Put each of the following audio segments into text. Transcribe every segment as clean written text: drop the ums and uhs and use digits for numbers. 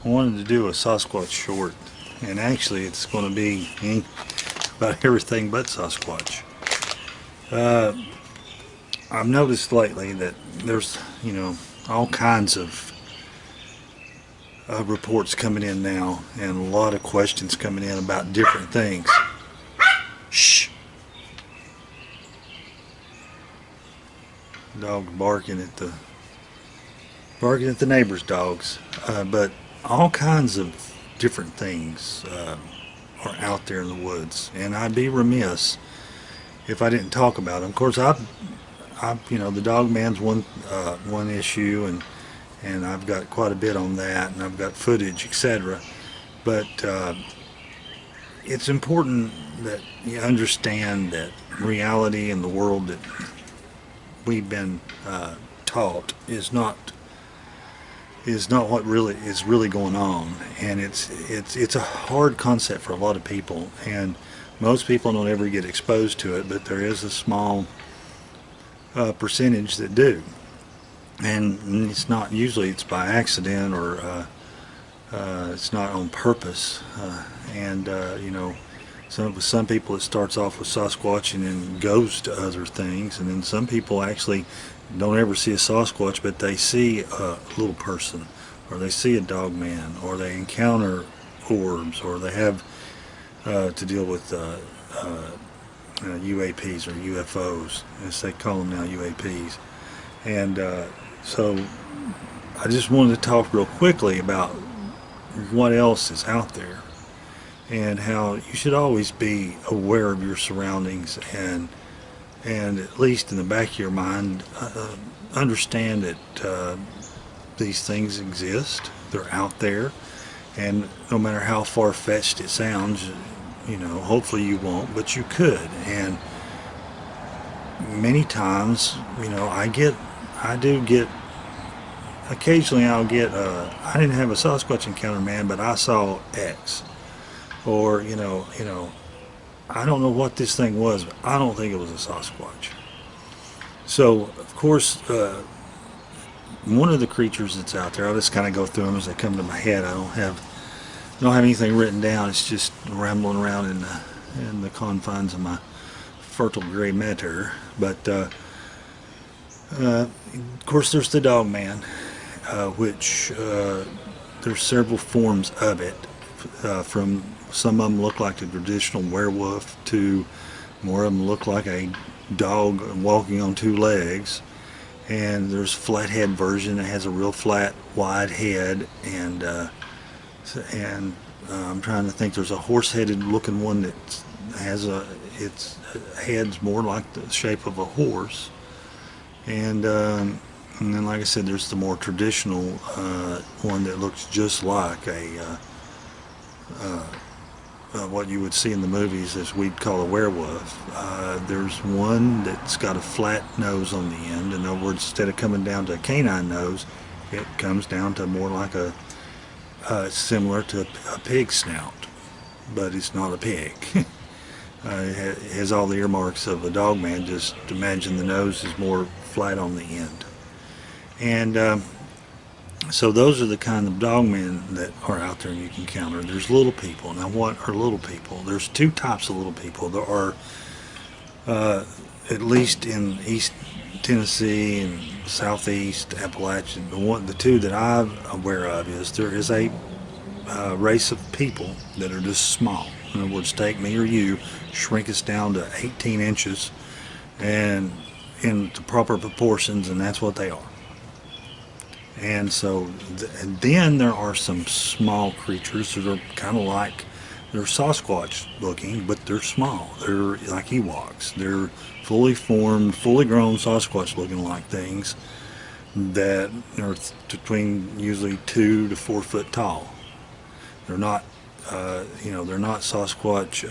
I wanted to do a Sasquatch short, and actually it's going to be about everything but Sasquatch. I've noticed lately that there's, all kinds of reports coming in now, and a lot of questions coming in about different things. Shh! Dog barking at the neighbors' dogs, but all kinds of different things are out there in the woods, and I'd be remiss if I didn't talk about them. Of course, the dog man's one issue, and I've got quite a bit on that, and I've got footage, etc. But it's important that you understand that reality in the world that we've been taught is not what really is really going on, and it's a hard concept for a lot of people, and most people don't ever get exposed to it, but there is a small percentage that do, and it's not usually it's by accident, or it's not on purpose, and with some people it starts off with Sasquatch and then goes to other things, and then some people actually don't ever see a Sasquatch, but they see a little person, or they see a dog man, or they encounter orbs, or they have to deal with UAPs or UFOs, as they call them now, UAPs. And so I just wanted to talk real quickly about what else is out there, and how you should always be aware of your surroundings, and at least in the back of your mind, understand that these things exist. They're out there, and no matter how far-fetched it sounds, hopefully you won't, but you could. And many times, occasionally I'll get, I didn't have a Sasquatch encounter, man, but I saw X. Or, I don't know what this thing was, but I don't think it was a Sasquatch. So, of course, one of the creatures that's out there, I'll just kind of go through them as they come to my head. I don't have anything written down. It's just rambling around in the confines of my fertile gray matter. But, of course, there's the dog man, which there's several forms of it, from some of them look like a traditional werewolf to more of them look like a dog walking on two legs, and there's a flathead version that has a real flat, wide head, and I'm trying to think. There's a horse-headed looking one that has its head's more like the shape of a horse, and then, like I said, there's the more traditional one that looks just like what you would see in the movies, as we'd call a werewolf. There's one that's got a flat nose on the end. In other words, instead of coming down to a canine nose, it comes down to more like similar to a pig snout, but it's not a pig. It has all the earmarks of a dog man, just imagine the nose is more flat on the end. And so those are the kind of dogmen that are out there and you can encounter. There's little people. Now, what are little people? There's two types of little people. There are, at least in East Tennessee and Southeast Appalachian, the two that I'm aware of is there is a race of people that are just small. In other words, take me or you, shrink us down to 18 inches and in the proper proportions, and that's what they are. And so and then there are some small creatures that are kind of like, they're Sasquatch looking, but they're small. They're like Ewoks. They're fully formed, fully grown Sasquatch looking like things that are between usually 2 to 4 foot tall. They're not, they're not Sasquatch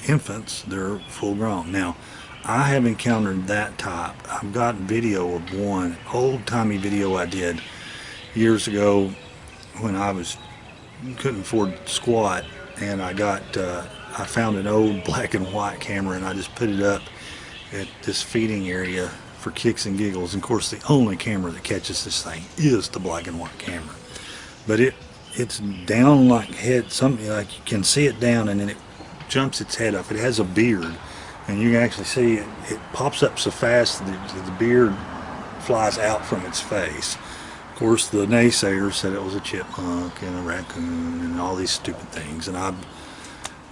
infants. They're full grown. Now, I have encountered that type. I've got video of one old-timey video I did years ago when I couldn't afford squat, and I found an old black and white camera, and I just put it up at this feeding area for kicks and giggles. And of course, the only camera that catches this thing is the black and white camera. But it's down like head, something like you can see it down, and then it jumps its head up. It has a beard, and you can actually see it. It pops up so fast that the beard flies out from its face. Of course, the naysayers said it was a chipmunk and a raccoon and all these stupid things, and I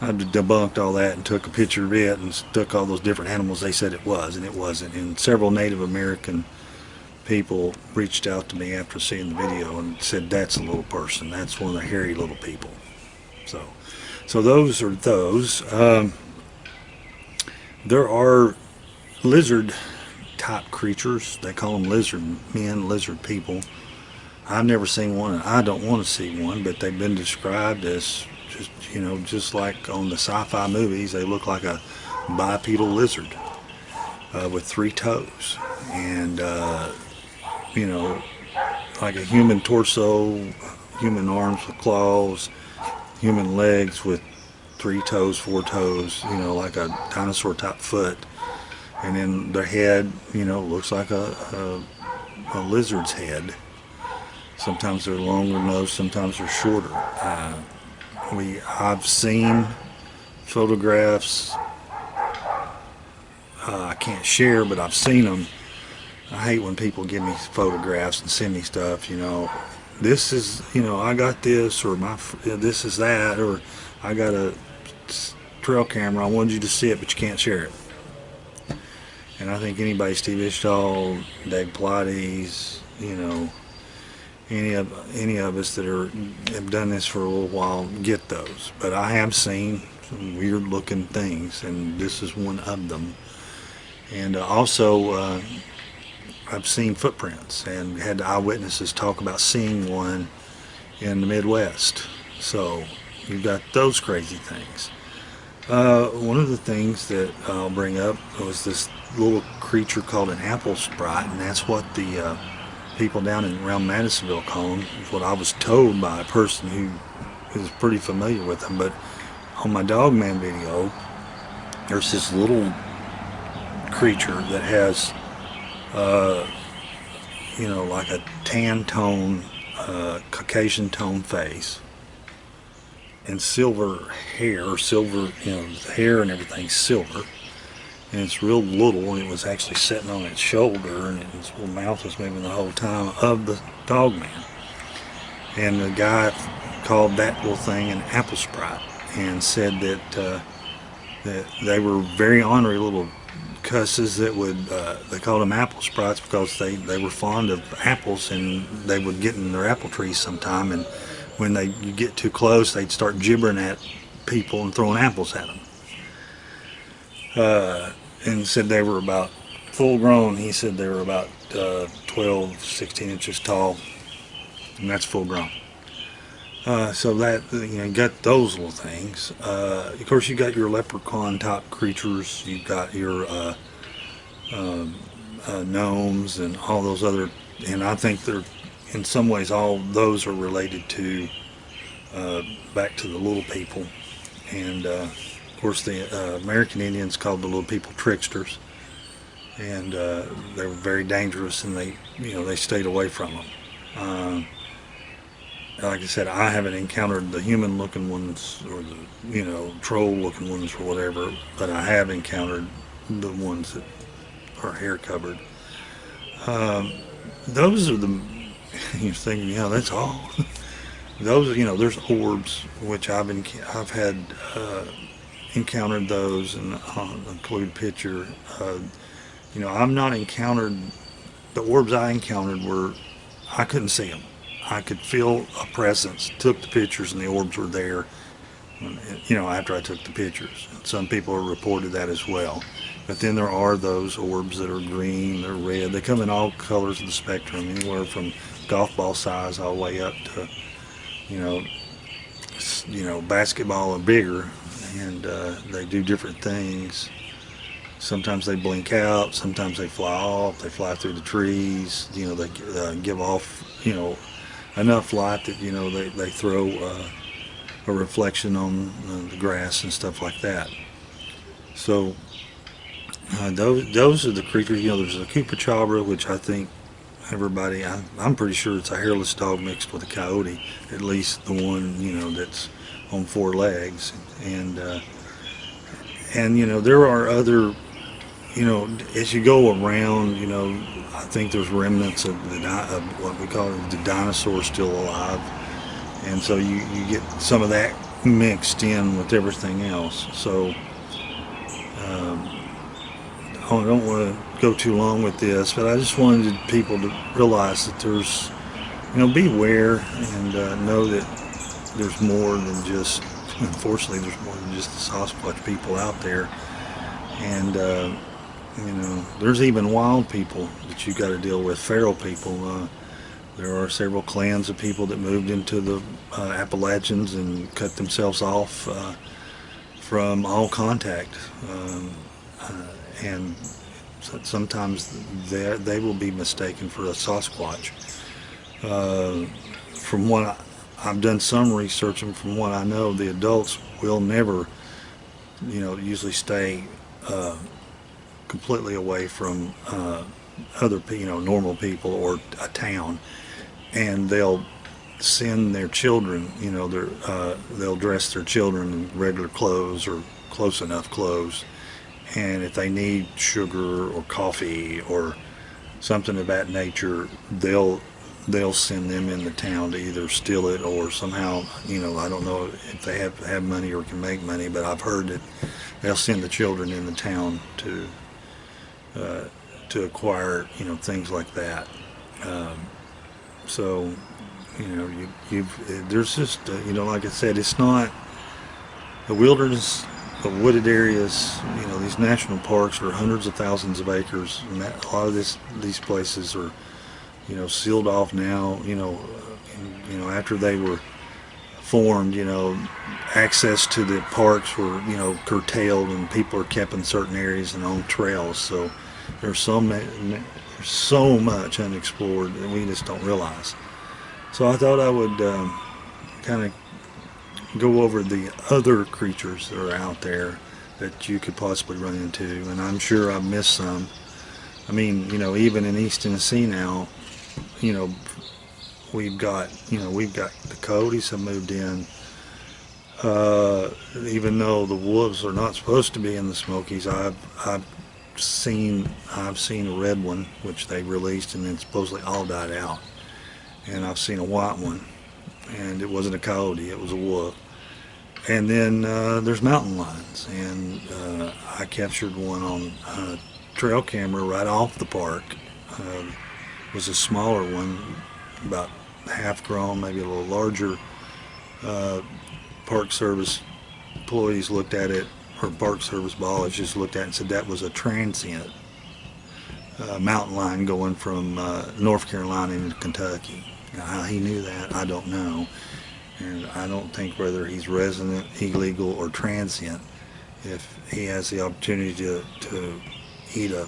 debunked all that and took a picture of it and took all those different animals they said it was, and it wasn't. And several Native American people reached out to me after seeing the video and said, that's a little person. That's one of the hairy little people. So those are those. There are lizard type creatures. They call them lizard men, lizard people. I've never seen one, and I don't want to see one, but they've been described as just like on the sci-fi movies, they look like a bipedal lizard with 3 toes, and like a human torso, human arms with claws, human legs with 3 toes, 4 toes, like a dinosaur type foot, and then their head, looks like a lizard's head. Sometimes they're longer nosed, sometimes they're shorter. I've seen photographs. I can't share, but I've seen them. I hate when people give me photographs and send me stuff. This is, I got this, or this is that, or I got a trail camera. I wanted you to see it, but you can't share it. And I think anybody, Steve Ishtal, Dave Pilates, any of us that have done this for a little while get those. But I have seen some weird looking things, and this is one of them. And also I've seen footprints and had eyewitnesses talk about seeing one in the Midwest. So you've got those crazy things. One of the things that I'll bring up was this little creature called an apple sprite, and that's what the people down around Madisonville call them. Is what I was told by a person who is pretty familiar with them. But on my Dogman video, there's this little creature that has like a tan tone, Caucasian tone face, and silver hair, the hair and everything's silver, and it's real little, and it was actually sitting on its shoulder, and its little mouth was moving the whole time of the Dogman. And the guy called that little thing an apple sprite, and said that they were very ornery little cusses that would, they called them apple sprites because they were fond of apples, and they would get in their apple trees sometime, and when you get too close, they'd start gibbering at people and throwing apples at them. And said they were about full grown. He said they were about 12, 16 inches tall, and that's full grown. So that, you got those little things. Of course, you got your leprechaun type creatures. You've got your gnomes and all those other, and I think they're, in some ways, all those are related to back to the little people. And of course, the American Indians called the little people tricksters, and they were very dangerous, and they stayed away from them. Like I said, I haven't encountered the human-looking ones or the troll-looking ones or whatever, but I have encountered the ones that are hair-covered. Those are the, you're thinking, that's all. Those, there's orbs, which I've had encountered those, and I'll include a picture. I've not encountered, the orbs I encountered were, I couldn't see them. I could feel a presence, took the pictures, and the orbs were there, after I took the pictures. Some people have reported that as well. But then there are those orbs that are green, they're red. They come in all colors of the spectrum, anywhere from golf ball size all the way up to, basketball or bigger. And they do different things. Sometimes they blink out, sometimes they fly off, they fly through the trees, they give off, enough light that they throw a reflection on the grass and stuff like that. So those are the creatures. There's a Koopa Chobra, which I think everybody, I'm pretty sure it's a hairless dog mixed with a coyote, at least the one, that's on four legs. And there are other, as you go around, I think there's remnants of of what we call the dinosaurs still alive, and so you get some of that mixed in with everything else. So I don't want to go too long with this, but I just wanted people to realize that there's, beware, and know that there's more than just, unfortunately, there's more than just the Sasquatch people out there. And, there's even wild people that you got to deal with, feral people. There are several clans of people that moved into the Appalachians and cut themselves off from all contact. And sometimes they will be mistaken for a Sasquatch. From what I've done some research, and from what I know, the adults will never, usually stay completely away from other, normal people or a town, and they'll send their children, they'll dress their children in regular clothes or close enough clothes. And if they need sugar or coffee or something of that nature, they'll send them into town to either steal it or somehow, I don't know if they have money or can make money, but I've heard that they'll send the children into town to acquire, things like that. So, there's just, like I said, it's not the wilderness. The wooded areas, these national parks are hundreds of thousands of acres, and a lot of these places are, sealed off now. After they were formed, access to the parks were, curtailed, and people are kept in certain areas and on trails. So there's so much unexplored that we just don't realize. So I thought I would kind of go over the other creatures that are out there that you could possibly run into, and I'm sure I've missed some. I mean, even in East Tennessee now, we've got the coyotes have moved in. Even though the wolves are not supposed to be in the Smokies, I've seen a red one, which they released, and then supposedly all died out. And I've seen a white one, and it wasn't a coyote, it was a wolf. And then there's mountain lions, and I captured one on trail camera right off the park. It was a smaller one, about half grown, maybe a little larger. Park Service employees looked at it, or Park Service biologists looked at it and said that was a transient mountain lion going from North Carolina into Kentucky. Now, how he knew that, I don't know. And I don't think whether he's resident, illegal, or transient, if he has the opportunity to eat a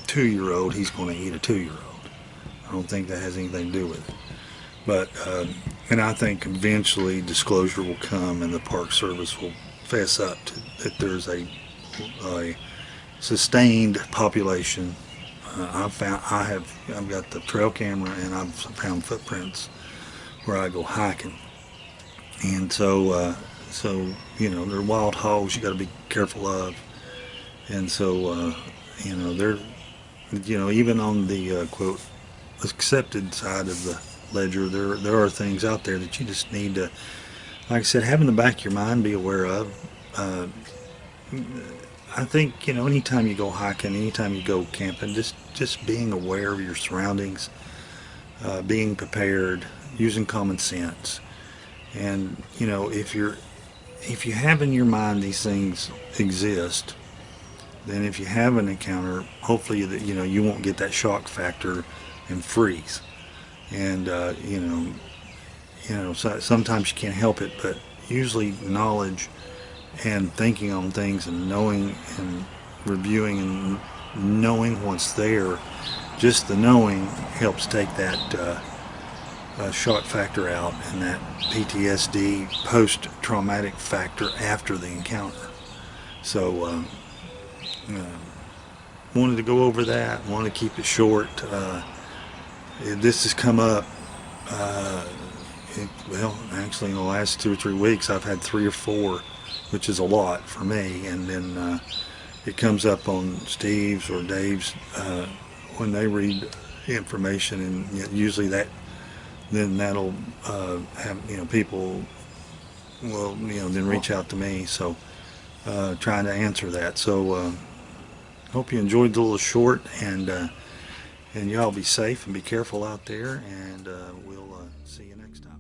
2-year-old, he's going to eat a 2-year-old. I don't think that has anything to do with it. But, and I think eventually disclosure will come and the Park Service will fess up to that there's a sustained population. I've got the trail camera, and I've found footprints where I go hiking. And so they're wild hogs you got to be careful of. And so, they're, even on the, quote, accepted side of the ledger, there are things out there that you just need to, like I said, have in the back of your mind, be aware of. I think, anytime you go hiking, anytime you go camping, just being aware of your surroundings, being prepared, using common sense. And if you have in your mind these things exist, then if you have an encounter, hopefully that you won't get that shock factor and freeze. And so sometimes you can't help it, but usually knowledge and thinking on things and knowing and reviewing and knowing what's there, just the knowing helps take that shock factor out and that PTSD post-traumatic factor after the encounter. So wanted to go over that, wanted to keep it short. this has come up. Well, actually, in the last 2 or 3 weeks, I've had 3 or 4, which is a lot for me. And then it comes up on Steve's or Dave's when they read information, and usually that'll have people will then reach out to me. So trying to answer that. So hope you enjoyed the little short, and y'all be safe and be careful out there, and we'll see you next time.